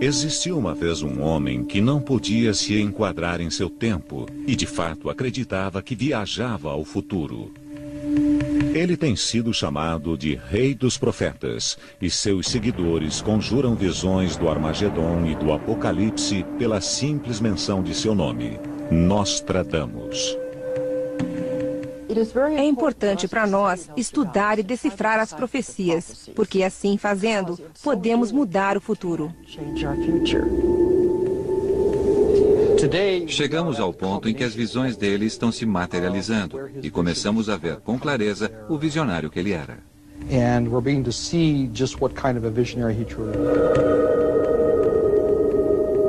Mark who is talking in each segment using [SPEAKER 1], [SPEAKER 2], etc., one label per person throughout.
[SPEAKER 1] Existiu uma vez um homem que não podia se enquadrar em seu tempo e de fato acreditava que viajava ao futuro. Ele tem sido chamado de Rei dos Profetas e seus seguidores conjuram visões do Armagedon e do Apocalipse pela simples menção de seu nome, Nostradamus.
[SPEAKER 2] É importante para nós estudar e decifrar as profecias, porque assim fazendo, podemos mudar o futuro.
[SPEAKER 3] Chegamos ao ponto em que as visões dele estão se materializando e começamos a ver com clareza o visionário que ele era.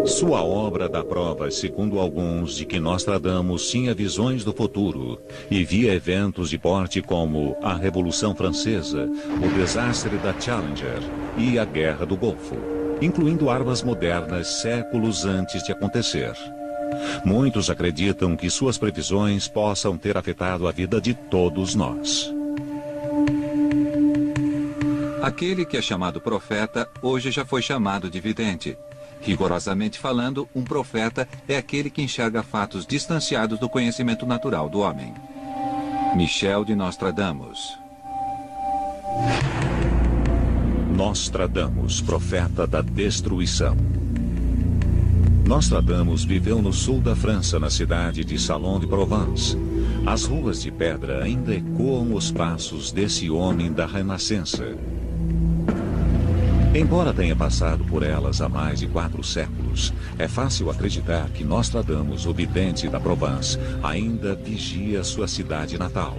[SPEAKER 1] Sua obra dá provas, segundo alguns, de que Nostradamus tinha visões do futuro e via eventos de porte como a Revolução Francesa, o desastre da Challenger e a Guerra do Golfo, incluindo armas modernas séculos antes de acontecer. Muitos acreditam que suas previsões possam ter afetado a vida de todos nós.
[SPEAKER 3] Aquele que é chamado profeta, hoje já foi chamado de vidente. Rigorosamente falando, um profeta é aquele que enxerga fatos distanciados do conhecimento natural do homem. Michel de Nostradamus.
[SPEAKER 1] Nostradamus, profeta da destruição. Nostradamus viveu no sul da França, na cidade de Salon de Provence. As ruas de pedra ainda ecoam os passos desse homem da Renascença. Embora tenha passado por elas há mais de 4 séculos, é fácil acreditar que Nostradamus, o vidente da Provence, ainda vigia sua cidade natal.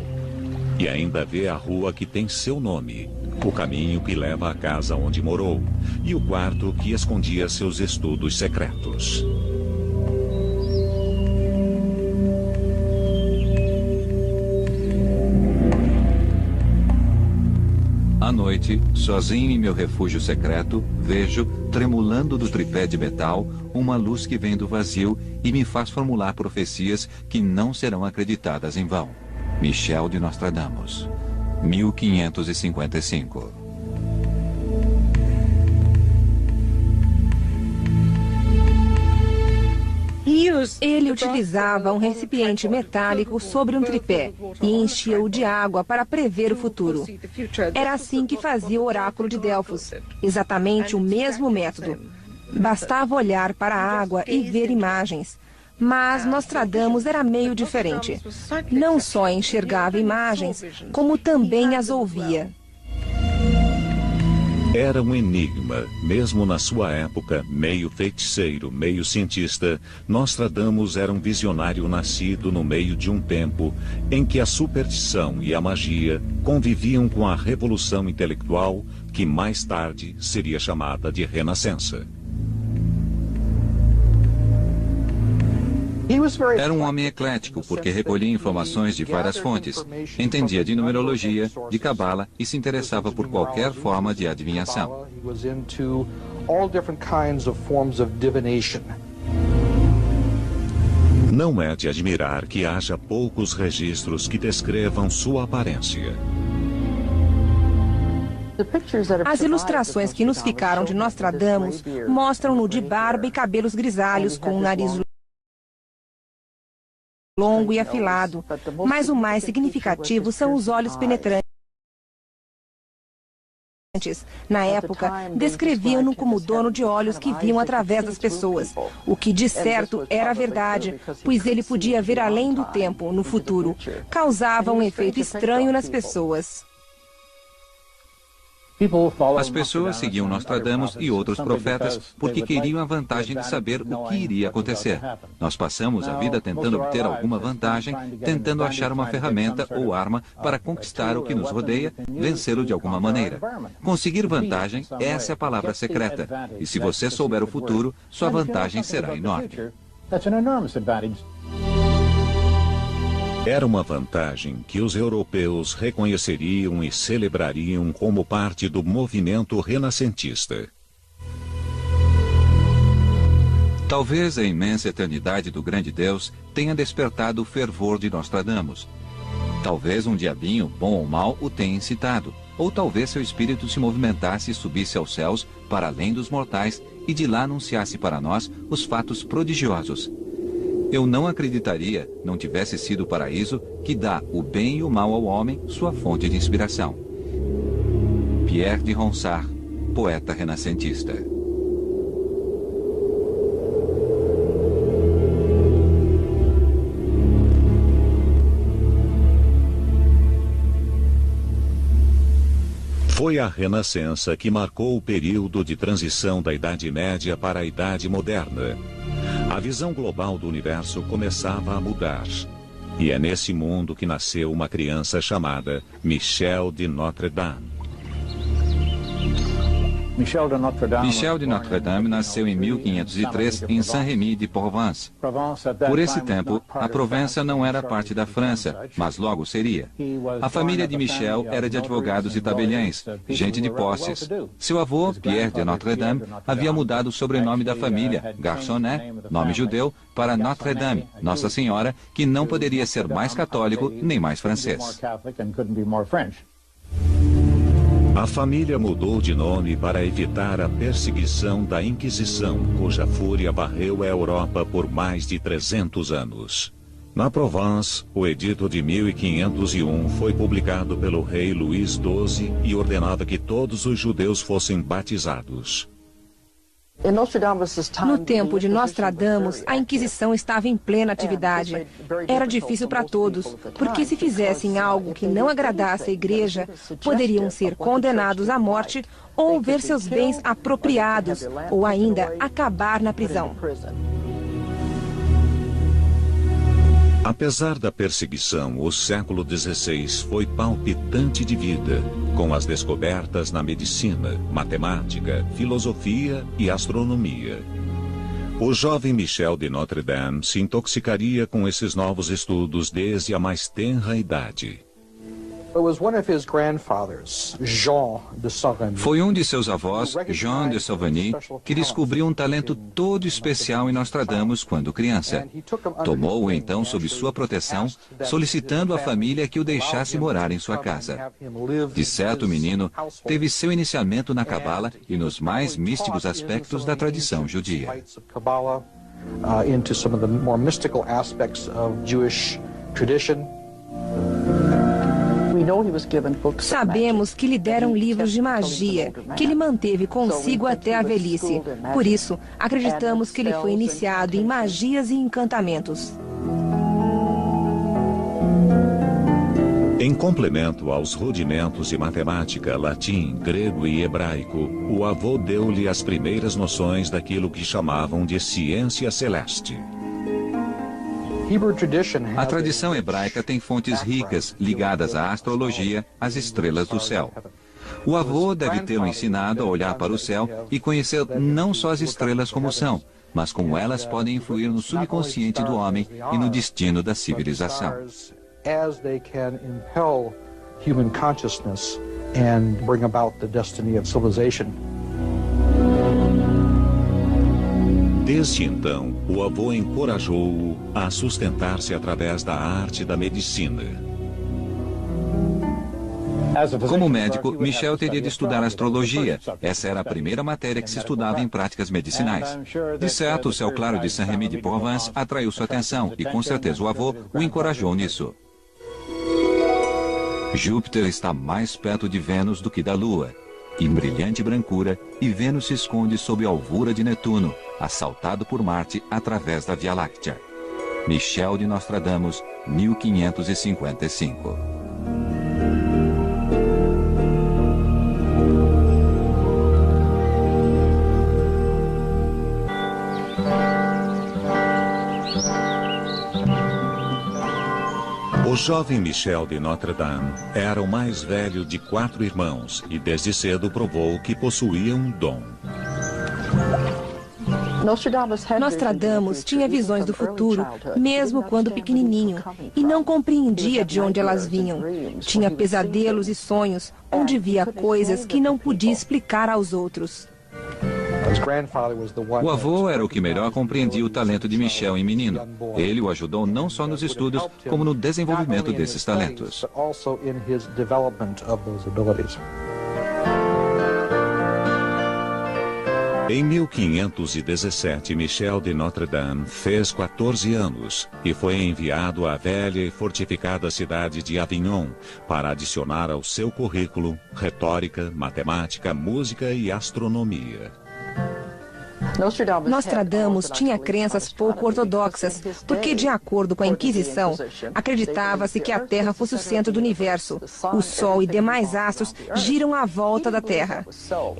[SPEAKER 1] E ainda vê a rua que tem seu nome, o caminho que leva à casa onde morou e o quarto que escondia seus estudos secretos.
[SPEAKER 3] À noite, sozinho em meu refúgio secreto, vejo, tremulando do tripé de metal, uma luz que vem do vazio e me faz formular profecias que não serão acreditadas em vão. Michel de Nostradamus, 1555.
[SPEAKER 2] Ele utilizava um recipiente metálico sobre um tripé e enchia-o de água para prever o futuro. Era assim que fazia o oráculo de Delfos, exatamente o mesmo método. Bastava olhar para a água e ver imagens. Mas Nostradamus era meio diferente. Não só enxergava imagens, como também as ouvia.
[SPEAKER 1] Era um enigma, mesmo na sua época, meio feiticeiro, meio cientista. Nostradamus era um visionário nascido no meio de um tempo em que a superstição e a magia conviviam com a revolução intelectual que mais tarde seria chamada de Renascença.
[SPEAKER 3] Era um homem eclético, porque recolhia informações de várias fontes, entendia de numerologia, de cabala e se interessava por qualquer forma de adivinhação.
[SPEAKER 1] Não é de admirar que haja poucos registros que descrevam sua aparência.
[SPEAKER 2] As ilustrações que nos ficaram de Nostradamus mostram-no de barba e cabelos grisalhos, com um nariz longo e afilado, mas o mais significativo são os olhos penetrantes. Na época, descreviam-no como dono de olhos que viam através das pessoas, o que de certo era verdade, pois ele podia ver além do tempo, no futuro. Causava um efeito estranho nas pessoas.
[SPEAKER 3] As pessoas seguiam Nostradamus e outros profetas porque queriam a vantagem de saber o que iria acontecer. Nós passamos a vida tentando obter alguma vantagem, tentando achar uma ferramenta ou arma para conquistar o que nos rodeia, vencê-lo de alguma maneira. Conseguir vantagem, essa é a palavra secreta. E se você souber o futuro, sua vantagem será enorme.
[SPEAKER 1] Era uma vantagem que os europeus reconheceriam e celebrariam como parte do movimento renascentista.
[SPEAKER 3] Talvez a imensa eternidade do grande Deus tenha despertado o fervor de Nostradamus. Talvez um diabinho, bom ou mau, o tenha incitado. Ou talvez seu espírito se movimentasse e subisse aos céus, para além dos mortais, e de lá anunciasse para nós os fatos prodigiosos. Eu não acreditaria, não tivesse sido o paraíso que dá o bem e o mal ao homem sua fonte de inspiração. Pierre de Ronsard, poeta renascentista.
[SPEAKER 1] Foi a Renascença que marcou o período de transição da Idade Média para a Idade Moderna. A visão global do universo começava a mudar. E é nesse mundo que nasceu uma criança chamada Michel de Notre Dame.
[SPEAKER 3] Michel de Notre Dame nasceu em 1503 em Saint-Rémy de Provence. Por esse tempo, a Provença não era parte da França, mas logo seria. A família de Michel era de advogados e tabeliães, gente de posses. Seu avô, Pierre de Notre Dame, havia mudado o sobrenome da família, Garçonnet, nome judeu, para Notre Dame, Nossa Senhora, que não poderia ser mais católico nem mais francês.
[SPEAKER 1] A família mudou de nome para evitar a perseguição da Inquisição, cuja fúria varreu a Europa por mais de 300 anos. Na Provence, o Edito de 1501 foi publicado pelo rei Luís XII e ordenava que todos os judeus fossem batizados.
[SPEAKER 2] No tempo de Nostradamus, a Inquisição estava em plena atividade. Era difícil para todos, porque se fizessem algo que não agradasse a igreja, poderiam ser condenados à morte ou ver seus bens apropriados, ou ainda acabar na prisão.
[SPEAKER 1] Apesar da perseguição, o século XVI foi palpitante de vida, com as descobertas na medicina, matemática, filosofia e astronomia. O jovem Michel de Notre Dame se intoxicaria com esses novos estudos desde a mais tenra idade.
[SPEAKER 3] Foi um de seus avós, Jean de Sauvigny, que descobriu um talento todo especial em Nostradamus quando criança. Tomou-o então sob sua proteção, solicitando à família que o deixasse morar em sua casa. De certo, o menino teve seu iniciamento na Cabala e nos mais místicos aspectos da tradição judia.
[SPEAKER 2] Sabemos que lhe deram livros de magia, que ele manteve consigo até a velhice. Por isso, acreditamos que ele foi iniciado em magias e encantamentos.
[SPEAKER 1] Em complemento aos rudimentos de matemática, latim, grego e hebraico, o avô deu-lhe as primeiras noções daquilo que chamavam de ciência celeste.
[SPEAKER 3] A tradição hebraica tem fontes ricas ligadas à astrologia, às estrelas do céu. O avô deve tê-lo ensinado a olhar para o céu e conhecer não só as estrelas como são, mas como elas podem influir no subconsciente do homem e no destino da civilização.
[SPEAKER 1] Desde então, o avô encorajou-o a sustentar-se através da arte da medicina.
[SPEAKER 3] Como médico, Michel teria de estudar astrologia. Essa era a primeira matéria que se estudava em práticas medicinais. De certo, o céu claro de Saint-Rémy de Provence atraiu sua atenção e, com certeza, o avô o encorajou nisso. Júpiter está mais perto de Vênus do que da Lua, em brilhante brancura, e Vênus se esconde sob a alvura de Netuno, assaltado por Marte através da Via Láctea. Michel de Nostradamus, 1555.
[SPEAKER 1] O jovem Michel de Notre Dame era o mais velho de 4 irmãos e desde cedo provou que possuía um dom.
[SPEAKER 2] Nostradamus tinha visões do futuro, mesmo quando pequenininho, e não compreendia de onde elas vinham. Tinha pesadelos e sonhos, onde via coisas que não podia explicar aos outros.
[SPEAKER 3] O avô era o que melhor compreendia o talento de Michel em menino. Ele o ajudou não só nos estudos, como no desenvolvimento desses talentos.
[SPEAKER 1] Em 1517, Michel de Notre Dame fez 14 anos e foi enviado à velha e fortificada cidade de Avignon para adicionar ao seu currículo retórica, matemática, música e astronomia.
[SPEAKER 2] Nostradamus tinha crenças pouco ortodoxas, porque, de acordo com a Inquisição, acreditava-se que a Terra fosse o centro do universo. O Sol e demais astros giram à volta da Terra.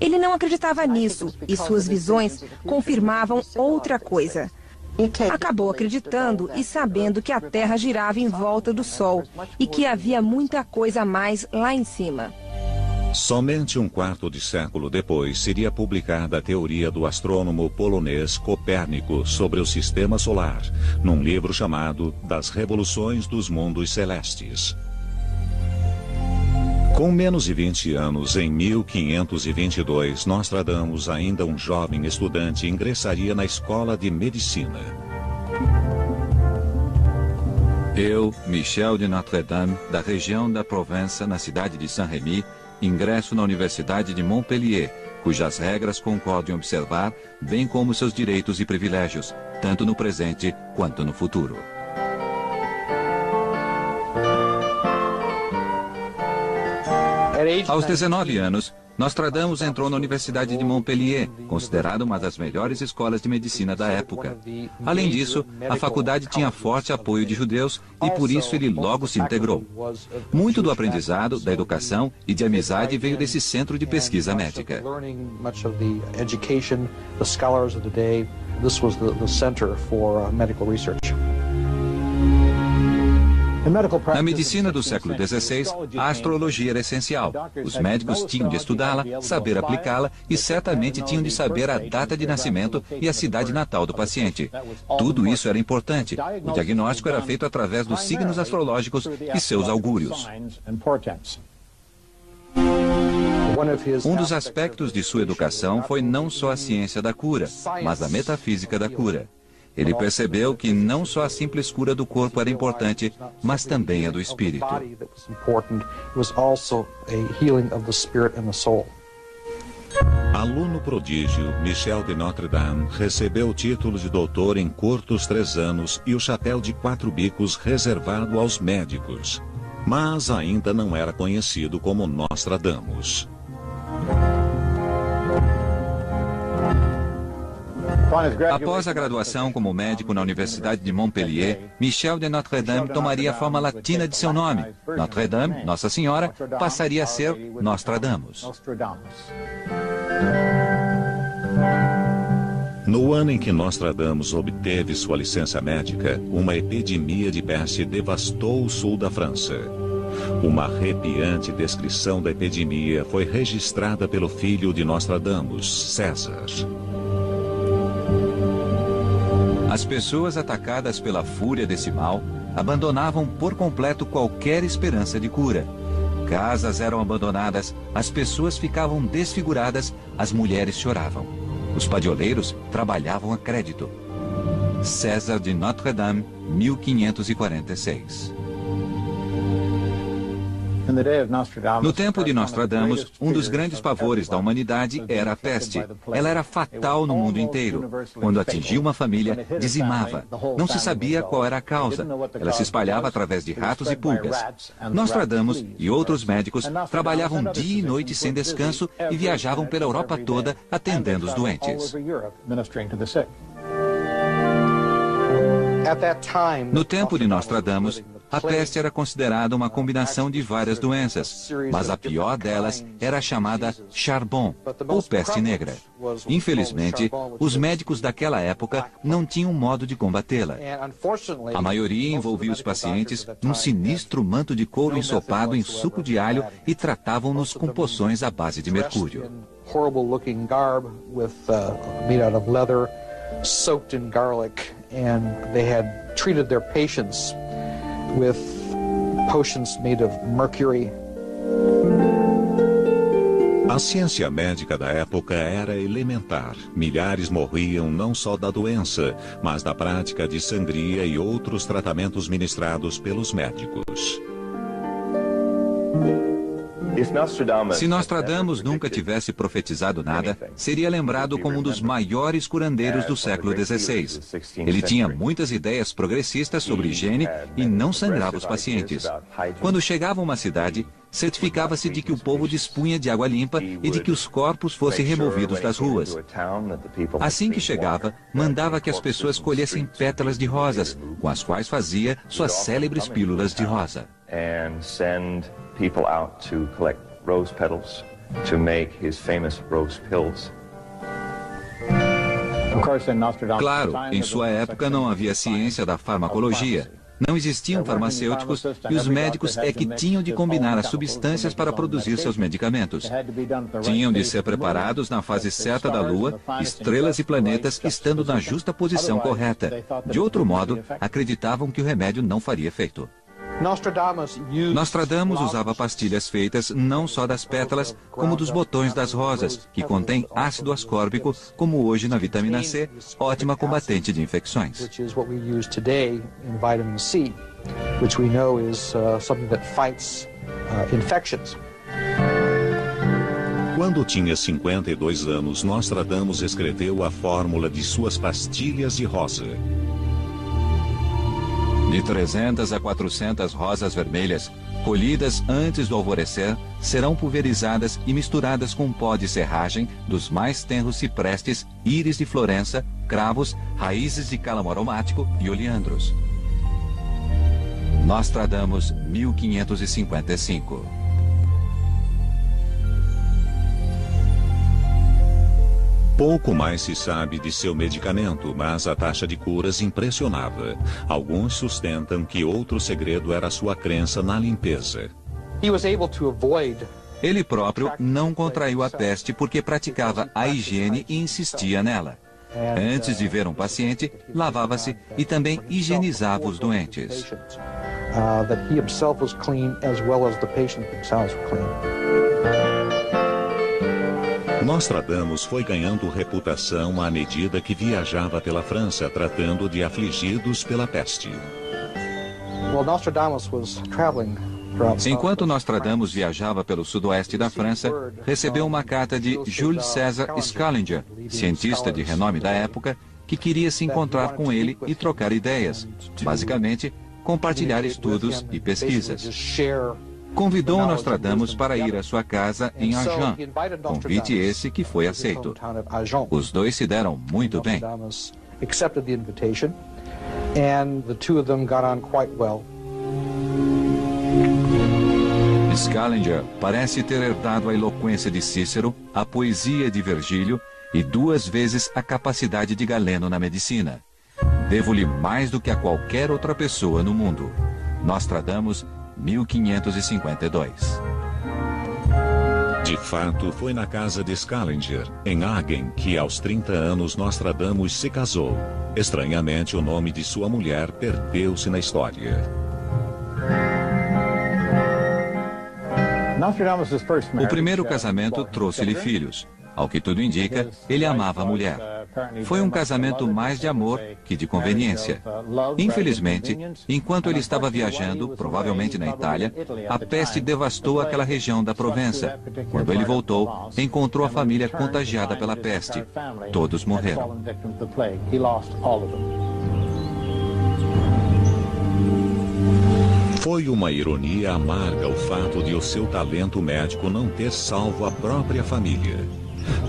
[SPEAKER 2] Ele não acreditava nisso, e suas visões confirmavam outra coisa. Acabou acreditando e sabendo que a Terra girava em volta do Sol e que havia muita coisa a mais lá em cima.
[SPEAKER 1] Somente um quarto de século depois seria publicada a teoria do astrônomo polonês Copérnico sobre o Sistema Solar, num livro chamado Das Revoluções dos Mundos Celestes. Com menos de 20 anos, em 1522, Nostradamus, ainda um jovem estudante, ingressaria na escola de medicina.
[SPEAKER 3] Eu, Michel de Notre Dame, da região da Provença, na cidade de Saint-Rémy, ingresso na Universidade de Montpellier, cujas regras concordo em observar, bem como seus direitos e privilégios, tanto no presente quanto no futuro. Aos 19 anos, Nostradamus entrou na Universidade de Montpellier, considerada uma das melhores escolas de medicina da época. Além disso, a faculdade tinha forte apoio de judeus e por isso ele logo se integrou. Muito do aprendizado, da educação e de amizade veio desse centro de pesquisa médica. Na medicina do século XVI, a astrologia era essencial. Os médicos tinham de estudá-la, saber aplicá-la e certamente tinham de saber a data de nascimento e a cidade natal do paciente. Tudo isso era importante. O diagnóstico era feito através dos signos astrológicos e seus augúrios. Um dos aspectos de sua educação foi não só a ciência da cura, mas a metafísica da cura. Ele percebeu que não só a simples cura do corpo era importante, mas também a do espírito.
[SPEAKER 1] Aluno prodígio, Michel de Notre Dame recebeu o título de doutor em curtos 3 anos e o chapéu de 4 bicos reservado aos médicos. Mas ainda não era conhecido como Nostradamus.
[SPEAKER 3] Após a graduação como médico na Universidade de Montpellier, Michel de Notre Dame tomaria a forma latina de seu nome. Notre Dame, Nossa Senhora, passaria a ser Nostradamus.
[SPEAKER 1] No ano em que Nostradamus obteve sua licença médica, uma epidemia de peste devastou o sul da França. Uma arrepiante descrição da epidemia foi registrada pelo filho de Nostradamus, César.
[SPEAKER 3] As pessoas atacadas pela fúria desse mal abandonavam por completo qualquer esperança de cura. Casas eram abandonadas, as pessoas ficavam desfiguradas, as mulheres choravam. Os padioleiros trabalhavam a crédito. César de Notre Dame, 1546. No tempo de Nostradamus, um dos grandes pavores da humanidade era a peste. Ela era fatal no mundo inteiro. Quando atingia uma família, dizimava. Não se sabia qual era a causa. Ela se espalhava através de ratos e pulgas. Nostradamus e outros médicos trabalhavam dia e noite sem descanso e viajavam pela Europa toda atendendo os doentes. No tempo de Nostradamus, a peste era considerada uma combinação de várias doenças, mas a pior delas era a chamada charbon, ou peste negra. Infelizmente, os médicos daquela época não tinham modo de combatê-la. A maioria envolvia os pacientes num sinistro manto de couro ensopado em suco de alho e tratavam-nos com poções à base de mercúrio. And they had treated their patients with potions made of mercury.
[SPEAKER 1] A ciência médica da época era elementar. Milhares morriam não só da doença, mas da prática de sangria e outros tratamentos ministrados pelos médicos.
[SPEAKER 3] Se Nostradamus nunca tivesse profetizado nada, seria lembrado como um dos maiores curandeiros do século XVI. Ele tinha muitas ideias progressistas sobre higiene e não sangrava os pacientes. Quando chegava a uma cidade, certificava-se de que o povo dispunha de água limpa e de que os corpos fossem removidos das ruas. Assim que chegava, mandava que as pessoas colhessem pétalas de rosas, com as quais fazia suas célebres pílulas de rosa. Claro, em sua época não havia ciência da farmacologia. Não existiam farmacêuticos e os médicos é que tinham de combinar as substâncias para produzir seus medicamentos. Tinham de ser preparados na fase certa da Lua, estrelas e planetas estando na justa posição correta. De outro modo, acreditavam que o remédio não faria efeito. Nostradamus usava pastilhas feitas não só das pétalas, como dos botões das rosas, que contém ácido ascórbico, como hoje na vitamina C, ótima combatente de infecções.
[SPEAKER 1] Quando tinha 52 anos, Nostradamus escreveu a fórmula de suas pastilhas de rosa.
[SPEAKER 3] De 300 a 400 rosas vermelhas, colhidas antes do alvorecer, serão pulverizadas e misturadas com pó de serragem dos mais tenros ciprestes, íris de Florença, cravos, raízes de cálamo aromático e oleandros. Nostradamus, 1555.
[SPEAKER 1] Pouco mais se sabe de seu medicamento, mas a taxa de curas impressionava. Alguns sustentam que outro segredo era sua crença na limpeza.
[SPEAKER 3] Ele próprio não contraiu a peste porque praticava a higiene e insistia nela. Antes de ver um paciente, lavava-se e também higienizava os doentes.
[SPEAKER 1] Nostradamus foi ganhando reputação à medida que viajava pela França, tratando de afligidos pela peste.
[SPEAKER 3] Enquanto Nostradamus viajava pelo sudoeste da França, recebeu uma carta de Jules César Scaliger, cientista de renome da época, que queria se encontrar com ele e trocar ideias, basicamente, compartilhar estudos e pesquisas. Convidou Nostradamus para ir à sua casa em Agen, convite esse que foi aceito. Os dois se deram muito bem. Scaliger parece ter herdado a eloquência de Cícero, a poesia de Virgílio e 2 vezes a capacidade de Galeno na medicina. Devo-lhe mais do que a qualquer outra pessoa no mundo. Nostradamus, 1552.
[SPEAKER 1] De fato, foi na casa de Scaliger, em Agen, que aos 30 anos Nostradamus se casou. Estranhamente, o nome de sua mulher perdeu-se na história.
[SPEAKER 3] O primeiro casamento trouxe-lhe filhos. Ao que tudo indica, ele amava a mulher. Foi um casamento mais de amor que de conveniência. Infelizmente, enquanto ele estava viajando, provavelmente na Itália, a peste devastou aquela região da Provença. Quando ele voltou, encontrou a família contagiada pela peste. Todos morreram.
[SPEAKER 1] Foi uma ironia amarga o fato de o seu talento médico não ter salvo a própria família.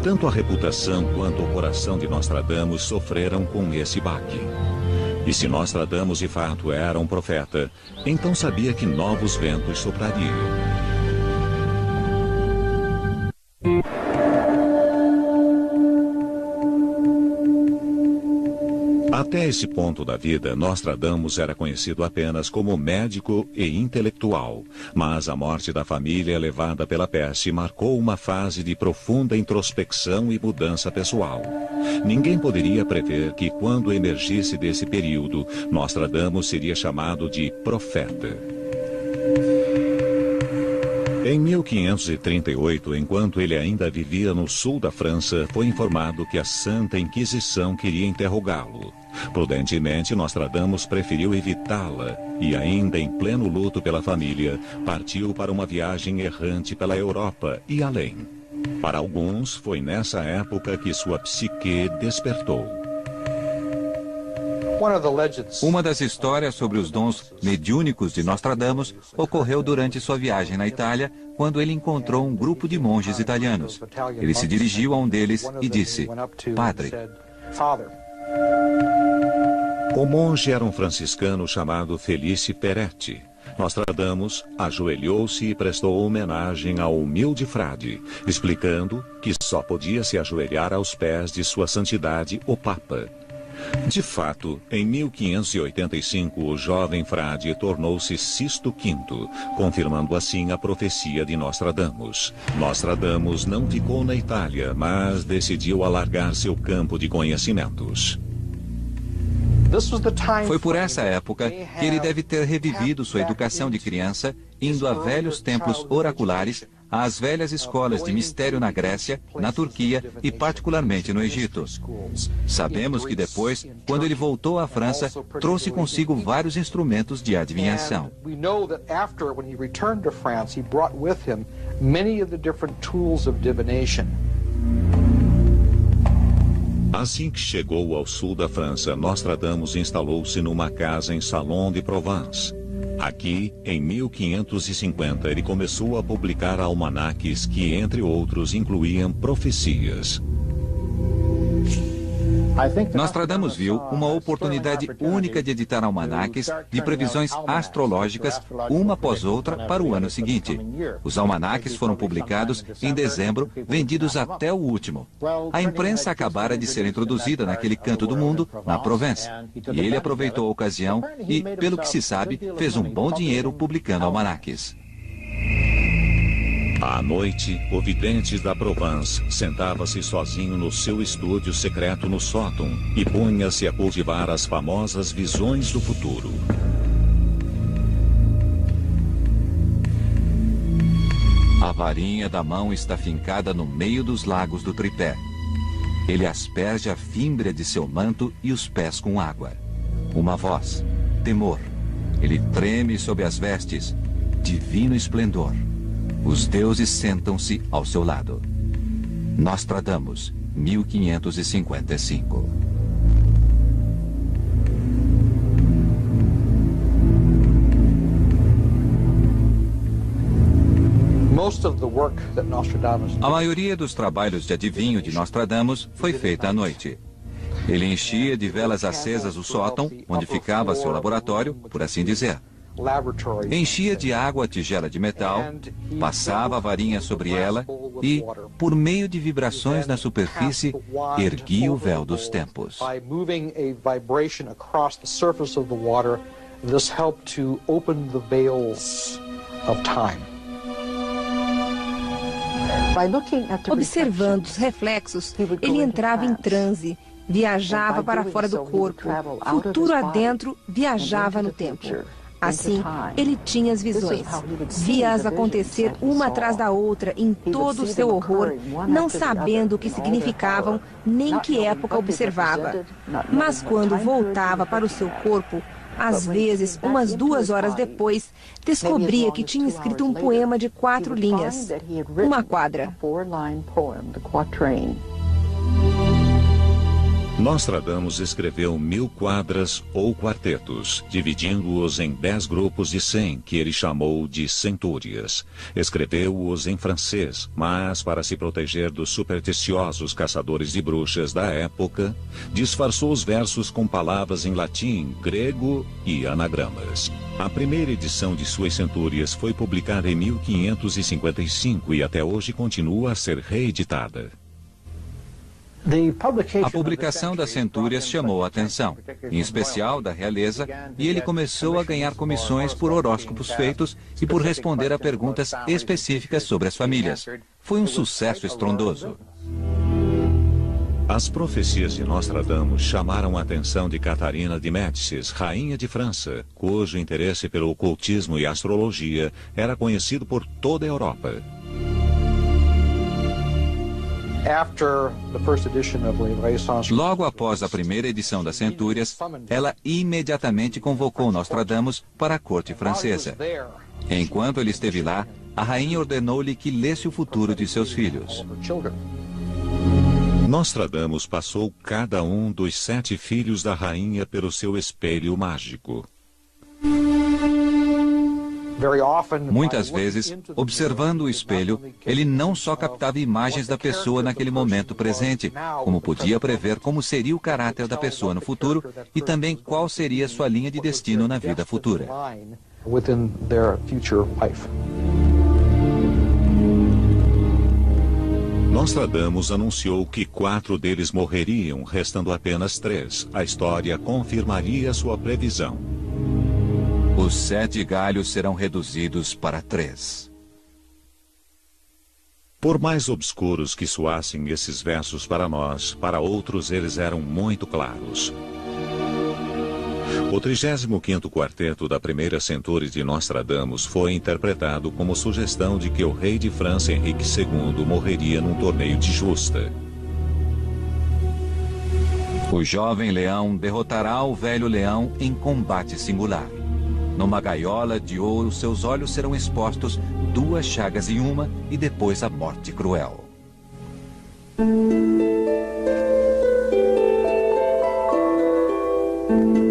[SPEAKER 1] Tanto a reputação quanto o coração de Nostradamus sofreram com esse baque. E se Nostradamus de fato era um profeta, então sabia que novos ventos soprariam. Até esse ponto da vida, Nostradamus era conhecido apenas como médico e intelectual. Mas a morte da família levada pela peste marcou uma fase de profunda introspecção e mudança pessoal. Ninguém poderia prever que, quando emergisse desse período, Nostradamus seria chamado de profeta. Em 1538, enquanto ele ainda vivia no sul da França, foi informado que a Santa Inquisição queria interrogá-lo. Prudentemente, Nostradamus preferiu evitá-la e, ainda em pleno luto pela família, partiu para uma viagem errante pela Europa e além. Para alguns, foi nessa época que sua psique despertou.
[SPEAKER 3] Uma das histórias sobre os dons mediúnicos de Nostradamus ocorreu durante sua viagem na Itália, quando ele encontrou um grupo de monges italianos. Ele se dirigiu a um deles e disse: "Padre."
[SPEAKER 1] O monge era um franciscano chamado Felice Peretti. Nostradamus ajoelhou-se e prestou homenagem ao humilde frade, explicando que só podia se ajoelhar aos pés de sua santidade, o Papa. De fato, em 1585, o jovem frade tornou-se Sisto V, confirmando assim a profecia de Nostradamus. Nostradamus não ficou na Itália, mas decidiu alargar seu campo de conhecimentos.
[SPEAKER 3] Foi por essa época que ele deve ter revivido sua educação de criança, indo a velhos templos oraculares, às velhas escolas de mistério na Grécia, na Turquia e particularmente no Egito. Sabemos que depois, quando ele voltou à França, trouxe consigo vários instrumentos de adivinhação.
[SPEAKER 1] Assim que chegou ao sul da França, Nostradamus instalou-se numa casa em Salon de Provence. Aqui, em 1550, ele começou a publicar almanaques que, entre outros, incluíam profecias.
[SPEAKER 3] Nostradamus viu uma oportunidade única de editar almanaques de previsões astrológicas, uma após outra, para o ano seguinte. Os almanaques foram publicados em dezembro, vendidos até o último. A imprensa acabara de ser introduzida naquele canto do mundo, na Provence, e ele aproveitou a ocasião e, pelo que se sabe, fez um bom dinheiro publicando almanaques.
[SPEAKER 1] À noite, o vidente da Provence sentava-se sozinho no seu estúdio secreto no sótão e punha-se a cultivar as famosas visões do futuro.
[SPEAKER 3] A varinha da mão está fincada no meio dos lagos do tripé. Ele asperge a fímbria de seu manto e os pés com água. Uma voz, temor. Ele treme sob as vestes, divino esplendor. Os deuses sentam-se ao seu lado. Nostradamus, 1555. A maioria dos trabalhos de adivinho de Nostradamus foi feita à noite. Ele enchia de velas acesas o sótão, onde ficava seu laboratório, por assim dizer. Enchia de água a tigela de metal, passava a varinha sobre ela e, por meio de vibrações na superfície, erguia o véu dos tempos.
[SPEAKER 2] Observando os reflexos, ele entrava em transe, viajava para fora do corpo, futuro adentro, viajava no tempo. Assim, ele tinha as visões, via-as acontecer uma atrás da outra em todo o seu horror, não sabendo o que significavam nem que época observava. Mas quando voltava para o seu corpo, às vezes, umas 2 horas depois, descobria que tinha escrito um poema de 4 linhas, uma quadra.
[SPEAKER 1] Nostradamus escreveu 1000 quadras ou quartetos, dividindo-os em 10 grupos de 100, que ele chamou de centúrias. Escreveu-os em francês, mas, para se proteger dos supersticiosos caçadores de bruxas da época, disfarçou os versos com palavras em latim, grego e anagramas. A primeira edição de suas centúrias foi publicada em 1555 e até hoje continua a ser reeditada.
[SPEAKER 3] A publicação das centúrias chamou a atenção, em especial da realeza, e ele começou a ganhar comissões por horóscopos feitos e por responder a perguntas específicas sobre as famílias. Foi um sucesso estrondoso.
[SPEAKER 1] As profecias de Nostradamus chamaram a atenção de Catarina de Médicis, rainha de França, cujo interesse pelo ocultismo e astrologia era conhecido por toda a Europa.
[SPEAKER 3] Logo após a primeira edição das Centúrias, ela imediatamente convocou Nostradamus para a corte francesa. Enquanto ele esteve lá, a rainha ordenou-lhe que lesse o futuro de seus filhos.
[SPEAKER 1] Nostradamus passou cada um dos 7 filhos da rainha pelo seu espelho mágico.
[SPEAKER 3] Muitas vezes, observando o espelho, ele não só captava imagens da pessoa naquele momento presente, como podia prever como seria o caráter da pessoa no futuro e também qual seria sua linha de destino na vida futura.
[SPEAKER 1] Nostradamus anunciou que 4 deles morreriam, restando apenas 3. A história confirmaria sua previsão.
[SPEAKER 3] Os 7 galhos serão reduzidos para 3.
[SPEAKER 1] Por mais obscuros que soassem esses versos para nós, para outros eles eram muito claros. O 35º quarteto da primeira centúria de Nostradamus foi interpretado como sugestão de que o rei de França, Henrique II, morreria num torneio de justa.
[SPEAKER 3] O jovem leão derrotará o velho leão em combate singular. Numa gaiola de ouro, seus olhos serão expostos, 2 chagas em uma, e depois a morte cruel.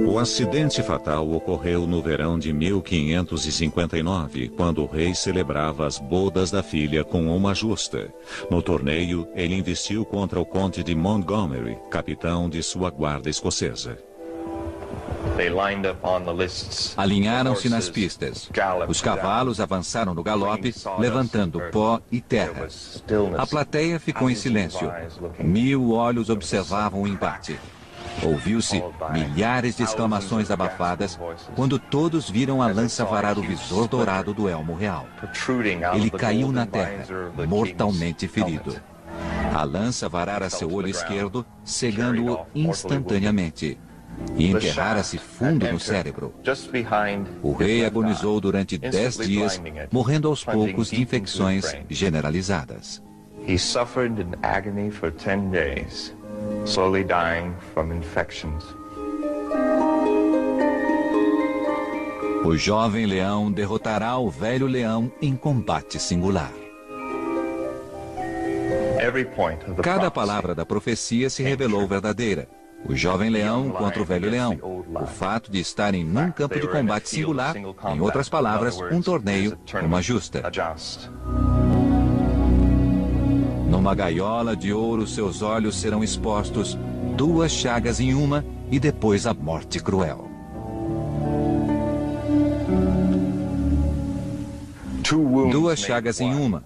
[SPEAKER 1] O acidente fatal ocorreu no verão de 1559, quando o rei celebrava as bodas da filha com uma justa. No torneio, ele investiu contra o conde de Montgomery, capitão de sua guarda escocesa.
[SPEAKER 3] Alinharam-se nas pistas. Os cavalos avançaram no galope, levantando pó e terra. A plateia ficou em silêncio. 1000 olhos observavam o embate. Ouviu-se milhares de exclamações abafadas quando todos viram a lança varar o visor dourado do elmo real. Ele caiu na terra, mortalmente ferido. A lança varara seu olho esquerdo, cegando-o instantaneamente. E enterrara-se fundo no cérebro. O rei agonizou durante 10 dias, morrendo aos poucos de infecções generalizadas.
[SPEAKER 4] He suffered in agony for 10 days, slowly dying from infections.
[SPEAKER 3] O jovem leão derrotará o velho leão em combate singular. Cada palavra da profecia se revelou verdadeira. O jovem leão contra o velho leão. O fato de estarem num campo de combate singular, em outras palavras, um torneio, uma justa. Numa gaiola de ouro, seus olhos serão expostos, 2 chagas em uma, e depois a morte cruel. 2 chagas em uma.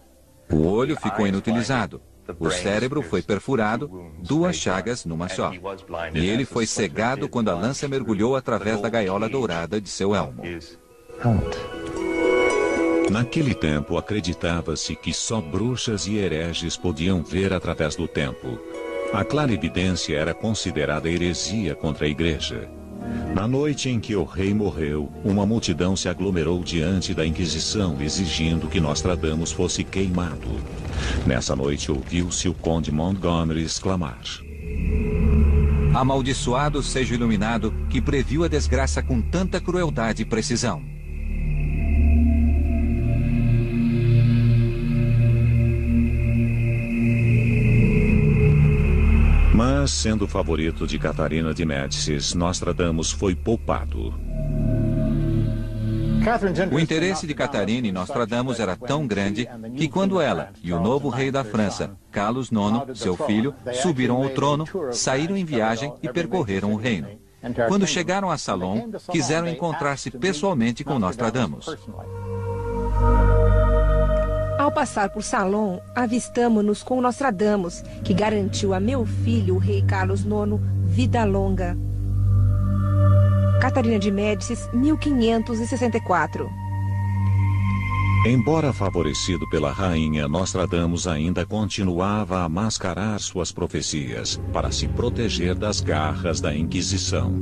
[SPEAKER 3] O olho ficou inutilizado. O cérebro foi perfurado, 2 chagas numa só. E ele foi cegado quando a lança mergulhou através da gaiola dourada de seu elmo.
[SPEAKER 1] Naquele tempo, acreditava-se que só bruxas e hereges podiam ver através do tempo. A clarividência era considerada heresia contra a igreja. Na noite em que o rei morreu, uma multidão se aglomerou diante da Inquisição, exigindo que Nostradamus fosse queimado. Nessa noite, ouviu-se o conde Montgomery exclamar:
[SPEAKER 3] Amaldiçoado seja o iluminado que previu a desgraça com tanta crueldade e precisão.
[SPEAKER 1] Mas, sendo o favorito de Catarina de Médicis, Nostradamus foi poupado.
[SPEAKER 3] O interesse de Catarina em Nostradamus era tão grande que quando ela e o novo rei da França, Carlos IX, seu filho, subiram ao trono, saíram em viagem e percorreram o reino. Quando chegaram a Salon, quiseram encontrar-se pessoalmente com Nostradamus.
[SPEAKER 2] Ao passar por Salon, avistamo-nos com Nostradamus, que garantiu a meu filho, o rei Carlos IX, vida longa. Catarina de Médicis, 1564.
[SPEAKER 1] Embora favorecido pela rainha, Nostradamus ainda continuava a mascarar suas profecias para se proteger das garras da Inquisição.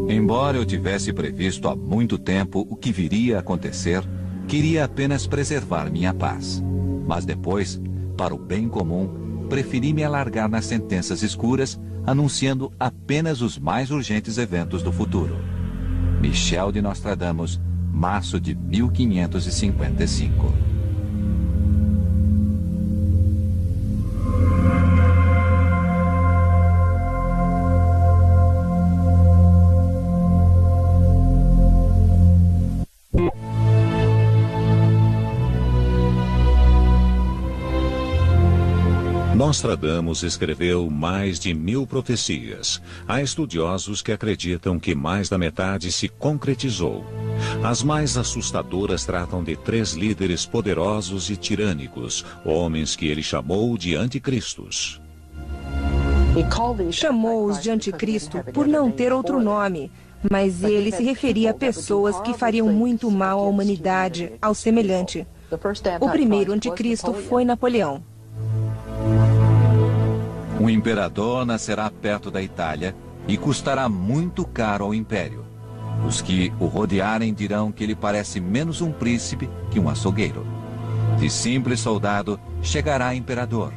[SPEAKER 3] Embora eu tivesse previsto há muito tempo o que viria a acontecer, queria apenas preservar minha paz. Mas depois, para o bem comum, preferi me alargar nas sentenças escuras, anunciando apenas os mais urgentes eventos do futuro. Michel de Nostradamus, março de 1555.
[SPEAKER 1] Nostradamus escreveu mais de 1000 profecias. Há estudiosos que acreditam que mais da metade se concretizou. As mais assustadoras tratam de 3 líderes poderosos e tirânicos, homens que ele chamou de anticristos.
[SPEAKER 2] Chamou-os de anticristo por não ter outro nome, mas ele se referia a pessoas que fariam muito mal à humanidade, ao semelhante. O primeiro anticristo foi Napoleão.
[SPEAKER 3] Um imperador nascerá perto da Itália e custará muito caro ao império. Os que o rodearem dirão que ele parece menos um príncipe que um açougueiro. De simples soldado chegará imperador.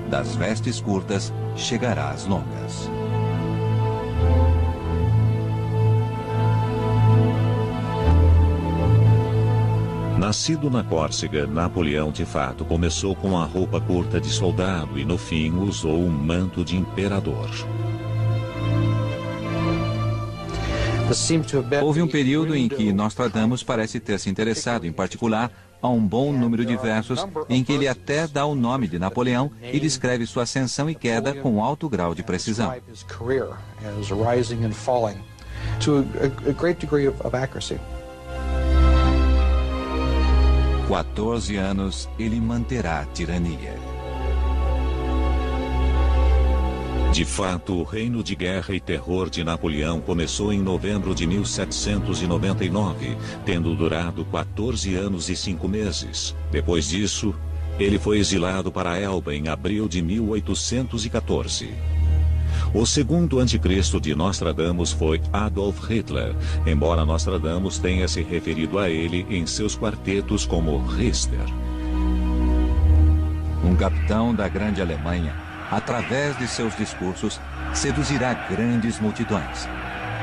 [SPEAKER 3] Das vestes curtas chegará às longas.
[SPEAKER 1] Nascido na Córcega, Napoleão de fato começou com a roupa curta de soldado e no fim usou um manto de imperador.
[SPEAKER 3] Houve um período em que Nostradamus parece ter se interessado, em particular, a um bom número de versos em que ele até dá o nome de Napoleão e descreve sua ascensão e queda com alto grau de precisão. 14 anos ele manterá a tirania.
[SPEAKER 1] De fato, o reino de guerra e terror de Napoleão começou em novembro de 1799, tendo durado 14 anos e 5 meses. Depois disso, ele foi exilado para Elba em abril de 1814. O segundo anticristo de Nostradamus foi Adolf Hitler, embora Nostradamus tenha se referido a ele em seus quartetos como Richter.
[SPEAKER 3] Um capitão da grande Alemanha, através de seus discursos, seduzirá grandes multidões.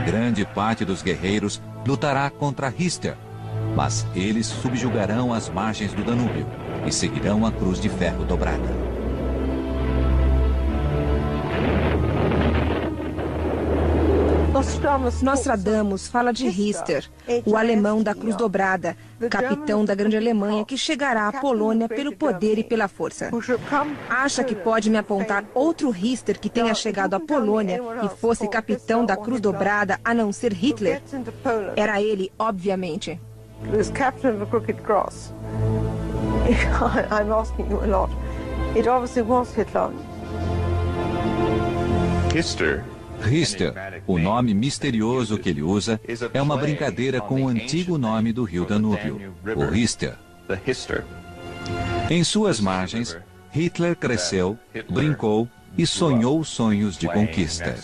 [SPEAKER 3] Grande parte dos guerreiros lutará contra Richter, mas eles subjugarão as margens do Danúbio e seguirão a cruz de ferro dobrada.
[SPEAKER 2] Nostradamus fala de Richter, o alemão da cruz dobrada, capitão da grande Alemanha que chegará à Polônia pelo poder e pela força. Acha que pode me apontar outro Richter que tenha chegado à Polônia e fosse capitão da cruz dobrada a não ser Hitler? Era ele, obviamente.
[SPEAKER 3] Richter, o nome misterioso que ele usa, é uma brincadeira com o antigo nome do rio Danúbio, o Rister. Em suas margens, Hitler cresceu, brincou e sonhou sonhos de conquista.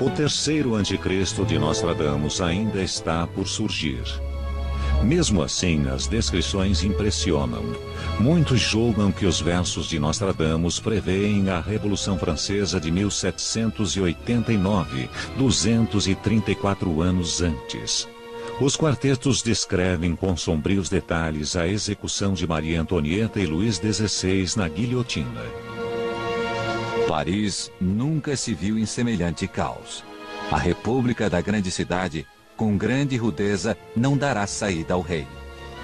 [SPEAKER 1] O terceiro anticristo de Nostradamus ainda está por surgir. Mesmo assim, as descrições impressionam. Muitos julgam que os versos de Nostradamus preveem a Revolução Francesa de 1789, 234 anos antes. Os quartetos descrevem com sombrios detalhes a execução de Maria Antonieta e Luís XVI na guilhotina.
[SPEAKER 3] Paris nunca se viu em semelhante caos. A República da grande cidade, com grande rudeza, não dará saída ao rei.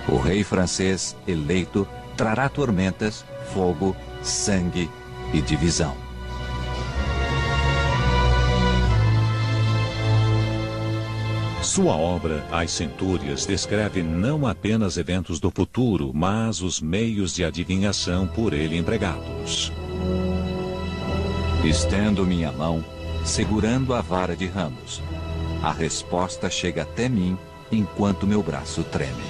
[SPEAKER 3] O rei francês, eleito, trará tormentas, fogo, sangue e divisão.
[SPEAKER 1] Sua obra, As Centúrias, descreve não apenas eventos do futuro, mas os meios de adivinhação por ele empregados.
[SPEAKER 3] Estendo minha mão, segurando a vara de ramos. A resposta chega até mim enquanto meu braço treme.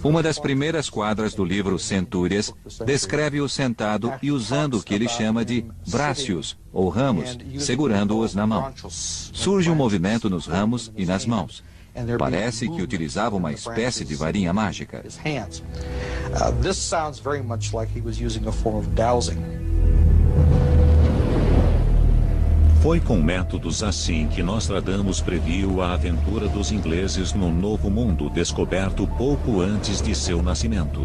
[SPEAKER 3] Uma das primeiras quadras do livro Centúrias descreve-o sentado e usando o que ele chama de brácios, ou ramos, segurando-os na mão. Surge um movimento nos ramos e nas mãos. Parece que utilizava uma espécie de varinha mágica.
[SPEAKER 5] This sounds very much like he was using a form of dowsing.
[SPEAKER 1] Foi com métodos assim que Nostradamus previu a aventura dos ingleses no Novo Mundo, descoberto pouco antes de seu nascimento.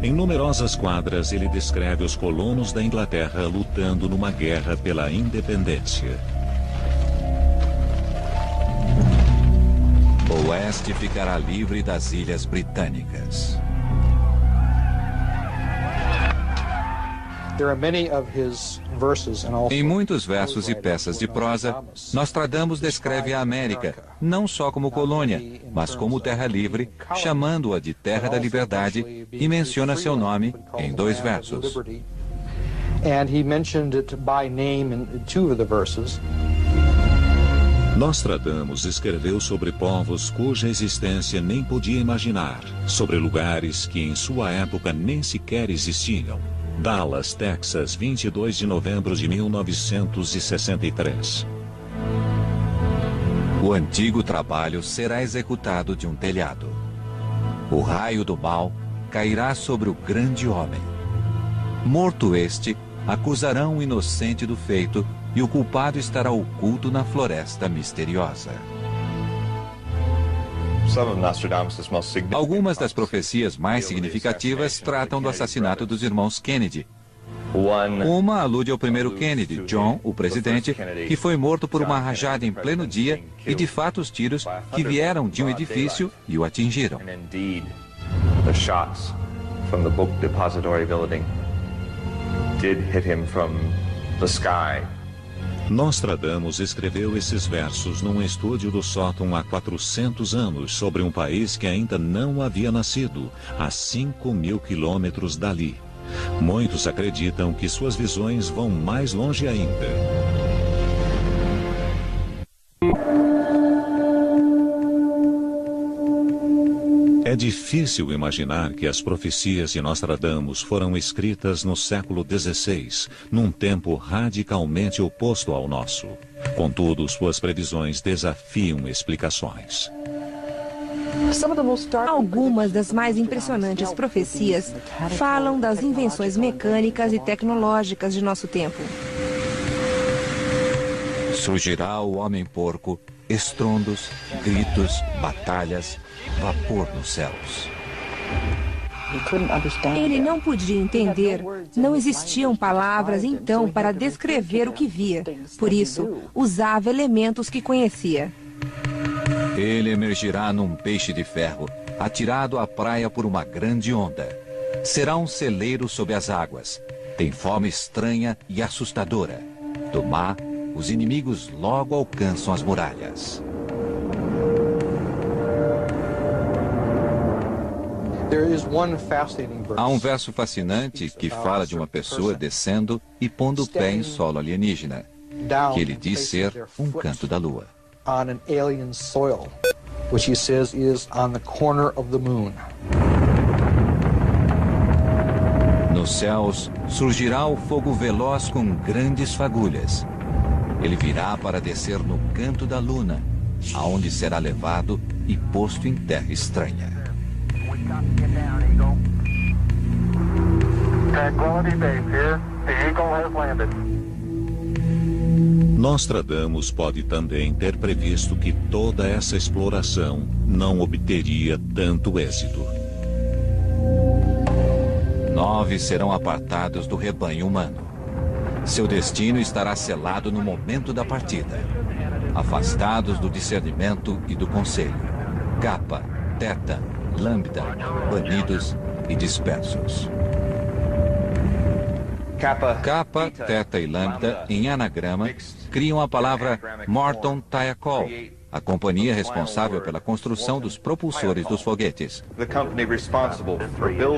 [SPEAKER 1] Em numerosas quadras, ele descreve os colonos da Inglaterra lutando numa guerra pela independência.
[SPEAKER 3] O Oeste ficará livre das Ilhas Britânicas. Em muitos versos e peças de prosa, Nostradamus descreve a América, não só como colônia, mas como terra livre, chamando-a de Terra da Liberdade, e menciona seu nome em 2 versos.
[SPEAKER 1] Nostradamus escreveu sobre povos cuja existência nem podia imaginar, sobre lugares que em sua época nem sequer existiam. Dallas, Texas, 22 de novembro de 1963.
[SPEAKER 3] O antigo trabalho será executado de um telhado. O raio do mal cairá sobre o grande homem. Morto este, acusarão o inocente do feito e o culpado estará oculto na floresta misteriosa. Algumas das profecias mais significativas tratam do assassinato dos irmãos Kennedy. Uma alude ao primeiro Kennedy, John, o presidente, que foi morto por uma rajada em pleno dia e de fato os tiros que vieram de um edifício e o atingiram.
[SPEAKER 4] The shots from the book depository building did hit him from the sky.
[SPEAKER 1] Nostradamus escreveu esses versos num estúdio do sótão há 400 anos sobre um país que ainda não havia nascido, a 5.000 quilômetros dali. Muitos acreditam que suas visões vão mais longe ainda. É difícil imaginar que as profecias de Nostradamus foram escritas no século XVI, num tempo radicalmente oposto ao nosso. Contudo, suas previsões desafiam explicações.
[SPEAKER 2] Algumas das mais impressionantes profecias falam das invenções mecânicas e tecnológicas de nosso tempo.
[SPEAKER 3] Surgirá o homem-porco, estrondos, gritos, batalhas, vapor nos céus.
[SPEAKER 2] Ele não podia entender, não existiam palavras então para descrever o que via. Por isso, usava elementos que conhecia.
[SPEAKER 3] Ele emergirá num peixe de ferro, atirado à praia por uma grande onda. Será um celeiro sob as águas. Tem forma estranha e assustadora. Do mar, os inimigos logo alcançam as muralhas. Há um verso fascinante que fala de uma pessoa descendo e pondo o pé em solo alienígena, que ele diz ser um canto da lua. Nos céus surgirá o fogo veloz com grandes fagulhas. Ele virá para descer no canto da luna, aonde será levado e posto em terra estranha.
[SPEAKER 1] Nostradamus pode também ter previsto que toda essa exploração não obteria tanto êxito.
[SPEAKER 3] 9 serão apartados do rebanho humano. Seu destino estará selado no momento da partida. Afastados do discernimento e do conselho. Kappa, Theta, Lambda, banidos e dispersos. Kappa, Theta e Lambda, em anagrama, criam a palavra Morton Thiakol, a companhia responsável pela construção dos propulsores dos foguetes.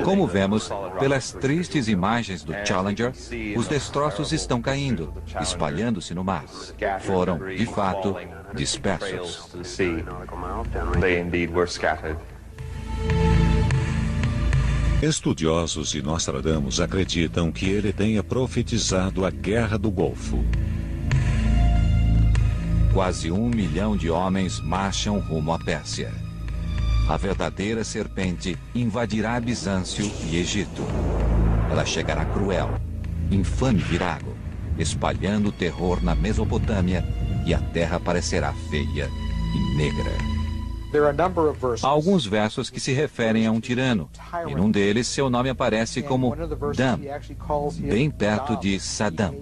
[SPEAKER 3] Como vemos, pelas tristes imagens do Challenger, os destroços estão caindo, espalhando-se no mar. Foram, de fato, dispersos.
[SPEAKER 1] Estudiosos de Nostradamus acreditam que ele tenha profetizado a Guerra do Golfo.
[SPEAKER 3] Quase 1 milhão de homens marcham rumo à Pérsia. A verdadeira serpente invadirá Bizâncio e Egito. Ela chegará cruel, infame virago, espalhando terror na Mesopotâmia, e a terra parecerá feia e negra. Há alguns versos que se referem a um tirano, e num deles seu nome aparece como Dam, bem perto de Saddam.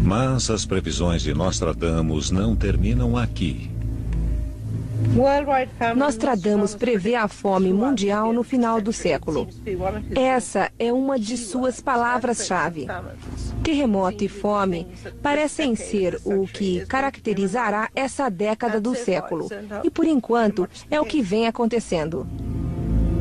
[SPEAKER 1] Mas as previsões de Nostradamus não terminam aqui.
[SPEAKER 2] Nostradamus prevê a fome mundial no final do século. Essa é uma de suas palavras-chave. Terremoto e fome parecem ser o que caracterizará essa década do século. E, por enquanto, é o que vem acontecendo.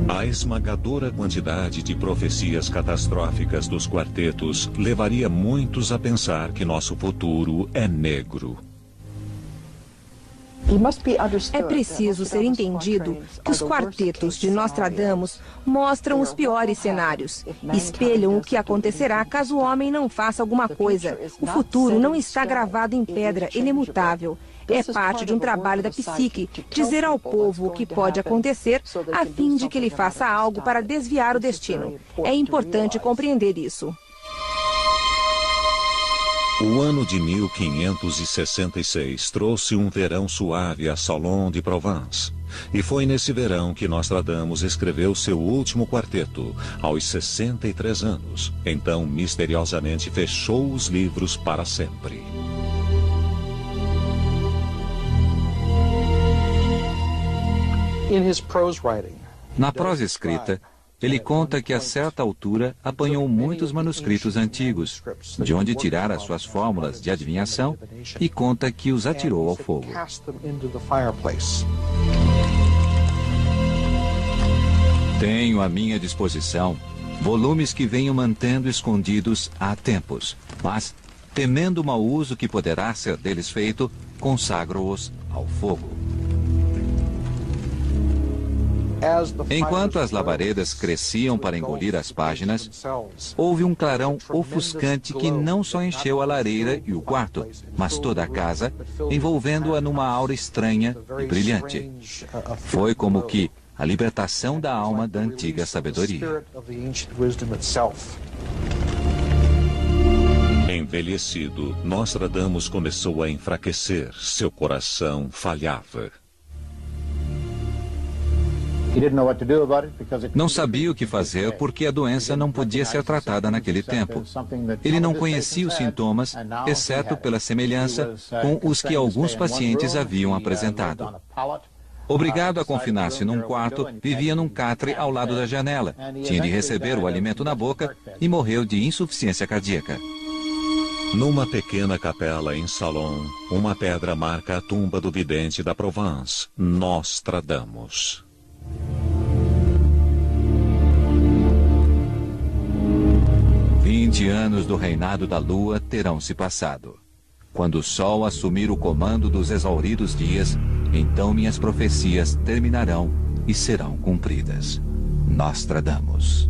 [SPEAKER 1] A esmagadora quantidade de profecias catastróficas dos quartetos levaria muitos a pensar que nosso futuro é negro.
[SPEAKER 2] É preciso ser entendido que os quartetos de Nostradamus mostram os piores cenários. Espelham o que acontecerá caso o homem não faça alguma coisa. O futuro não está gravado em pedra, ele é mutável. É parte de um trabalho da psique dizer ao povo o que pode acontecer a fim de que ele faça algo para desviar o destino. É importante compreender isso.
[SPEAKER 1] O ano de 1566 trouxe um verão suave a Salon de Provence. E foi nesse verão que Nostradamus escreveu seu último quarteto, aos 63 anos. Então, misteriosamente, fechou os livros para sempre.
[SPEAKER 3] Na prosa escrita, ele conta que a certa altura apanhou muitos manuscritos antigos, de onde tirar as suas fórmulas de adivinhação, e conta que os atirou ao fogo. Tenho à minha disposição volumes que venho mantendo escondidos há tempos, mas, temendo o mau uso que poderá ser deles feito, consagro-os ao fogo. Enquanto as labaredas cresciam para engolir as páginas, houve um clarão ofuscante que não só encheu a lareira e o quarto, mas toda a casa, envolvendo-a numa aura estranha e brilhante. Foi como que a libertação da alma da antiga sabedoria.
[SPEAKER 1] Envelhecido, Nostradamus começou a enfraquecer. Seu coração falhava.
[SPEAKER 3] Não sabia o que fazer porque a doença não podia ser tratada naquele tempo. Ele não conhecia os sintomas, exceto pela semelhança com os que alguns pacientes haviam apresentado. Obrigado a confinar-se num quarto, vivia num catre ao lado da janela, tinha de receber o alimento na boca e morreu de insuficiência cardíaca.
[SPEAKER 1] Numa pequena capela em Salon, uma pedra marca a tumba do vidente da Provence, Nostradamus.
[SPEAKER 3] Anos do reinado da lua terão se passado. Quando o sol assumir o comando dos exauridos dias, então minhas profecias terminarão e serão cumpridas. Nostradamus.